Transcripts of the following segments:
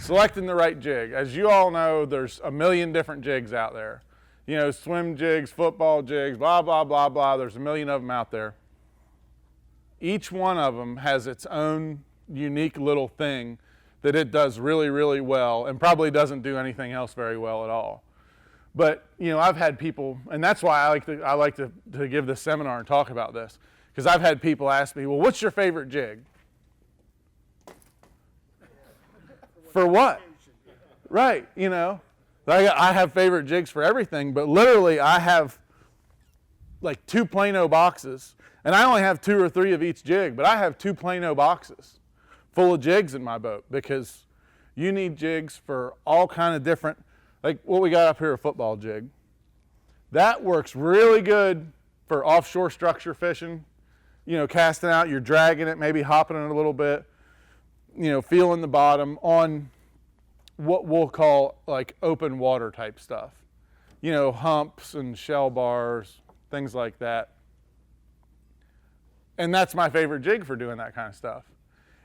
selecting the right jig. As you all know, there's a million different jigs out there. You know, swim jigs, football jigs, blah, blah, blah, blah. There's a million of them out there. Each one of them has its own unique little thing that it does really, really well and probably doesn't do anything else very well at all. But, you know, I've had people, and that's why I like to give this seminar and talk about this, because I've had people ask me, well, what's your favorite jig? For what? Right, you know. I have favorite jigs for everything, but literally I have like 2 Plano boxes, and I only have 2 or 3 of each jig, but I have 2 Plano boxes full of jigs in my boat, because you need jigs for all kind of different, like what we got up here, a football jig. That works really good for offshore structure fishing, you know, casting out, you're dragging it, maybe hopping it a little bit, you know, feeling the bottom on what we'll call like open water type stuff. You know, humps and shell bars, things like that. And that's my favorite jig for doing that kind of stuff.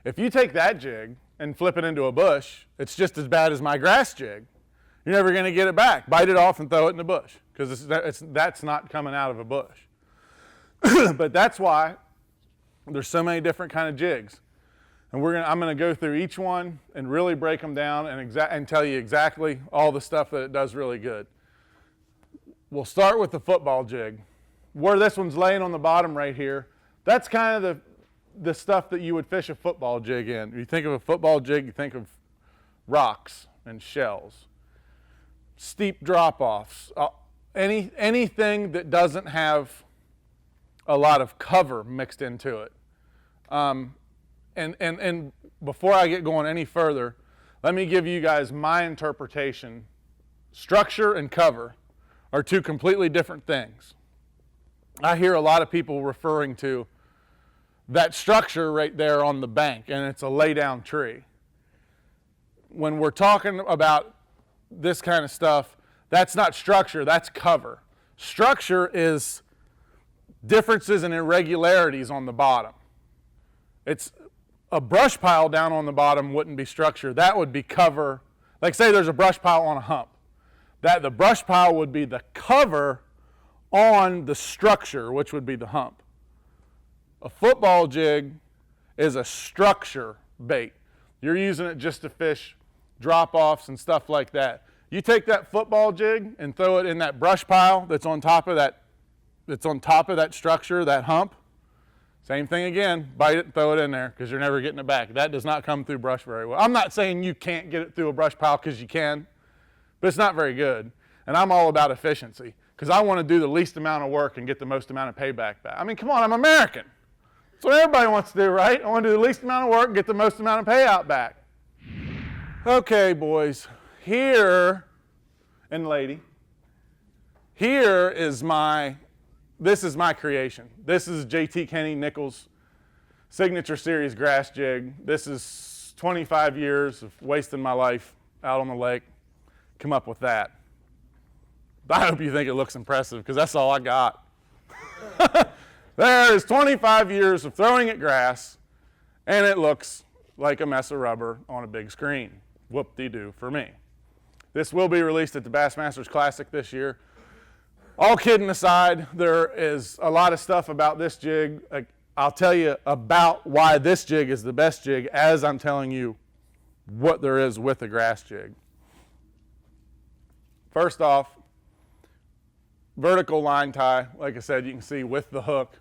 If you take that jig and flip it into a bush, it's just as bad as my grass jig. You're never going to get it back. Bite it off and throw it in the bush, because that's not coming out of a bush. But that's why there's so many different kind of jigs. And I'm going to go through each one and really break them down and tell you exactly all the stuff that it does really good. We'll start with the football jig. Where this one's laying on the bottom right here, that's kind of the stuff that you would fish a football jig in. When you think of a football jig, you think of rocks and shells, steep drop-offs, anything that doesn't have a lot of cover mixed into it. And before I get going any further, let me give you guys my interpretation. Structure and cover are 2 completely different things. I hear a lot of people referring to that structure right there on the bank, and it's a lay-down tree. When we're talking about this kind of stuff, that's not structure, that's cover. Structure is differences and irregularities on the bottom. It's a brush pile down on the bottom wouldn't be structure. That would be cover. Like say there's a brush pile on a hump. The brush pile would be the cover on the structure, which would be the hump. A football jig is a structure bait. You're using it just to fish drop-offs and stuff like that. You take that football jig and throw it in that brush pile that's on top of that structure, that hump. Same thing again, bite it and throw it in there, because you're never getting it back. That does not come through brush very well. I'm not saying you can't get it through a brush pile, because you can, but it's not very good. And I'm all about efficiency, because I want to do the least amount of work and get the most amount of payback back. I mean, come on, I'm American. That's what everybody wants to do, right? I want to do the least amount of work and get the most amount of payout back. Okay, boys, here, and lady, this is my creation. This is JT Kenny Nichols' Signature Series grass jig. This is 25 years of wasting my life out on the lake. Come up with that. I hope you think it looks impressive, because that's all I got. There is 25 years of throwing at grass, and it looks like a mess of rubber on a big screen. Whoop-de-doo for me. This will be released at the Bassmasters Classic this year. All kidding aside, there is a lot of stuff about this jig. I'll tell you about why this jig is the best jig as I'm telling you what there is with a grass jig. First off, vertical line tie, like I said, you can see with the hook.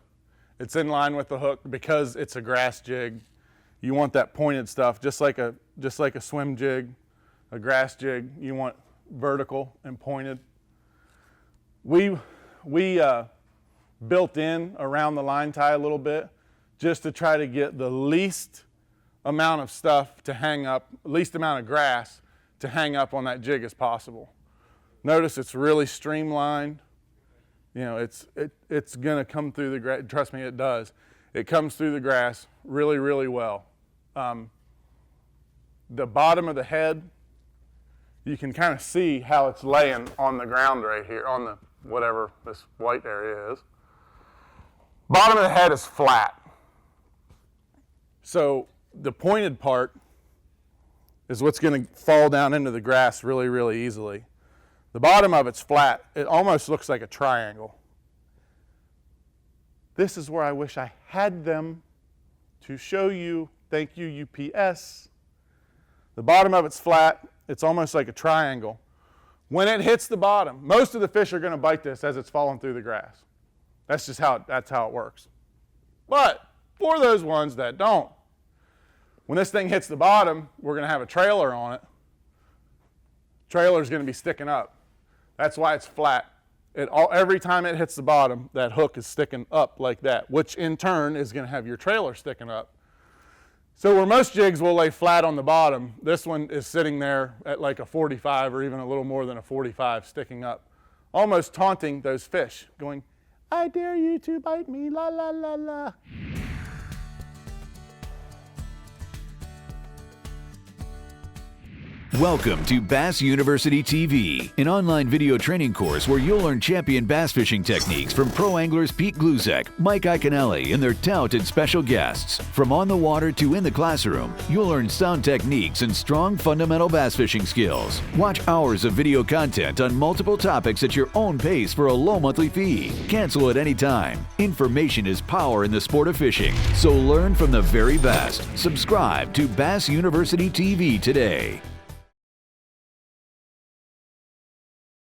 It's in line with the hook because it's a grass jig. You want that pointed stuff, just like a swim jig, a grass jig. You want vertical and pointed. We built in around the line tie a little bit just to try to get the least amount of stuff to hang up, least amount of grass to hang up on that jig as possible. Notice it's really streamlined. You know, it's going to come through the grass. Trust me, it does. It comes through the grass really, really well. The bottom of the head, you can kind of see how it's laying on the ground right here, on the whatever this white area is. Bottom of the head is flat. So the pointed part is what's going to fall down into the grass really, really easily. The bottom of it's flat. It almost looks like a triangle. This is where I wish I had them to show you. Thank you, UPS. The bottom of it's flat. It's almost like a triangle. When it hits the bottom, most of the fish are going to bite this as it's falling through the grass. That's just how it works. But for those ones that don't, when this thing hits the bottom, we're going to have a trailer on it. Trailer is going to be sticking up. That's why it's flat. Every time it hits the bottom, that hook is sticking up like that, which in turn is going to have your trailer sticking up. So where most jigs will lay flat on the bottom, this one is sitting there at like a 45 or even a little more than a 45 sticking up, almost taunting those fish, going, I dare you to bite me, la la la la. Welcome to Bass University TV, an online video training course where you'll learn champion bass fishing techniques from pro anglers Pete Glusek, Mike Iaconelli, and their talented special guests. From on the water to in the classroom, you'll learn sound techniques and strong fundamental bass fishing skills. Watch hours of video content on multiple topics at your own pace for a low monthly fee. Cancel at any time. Information is power in the sport of fishing, so learn from the very best. Subscribe to Bass University TV today.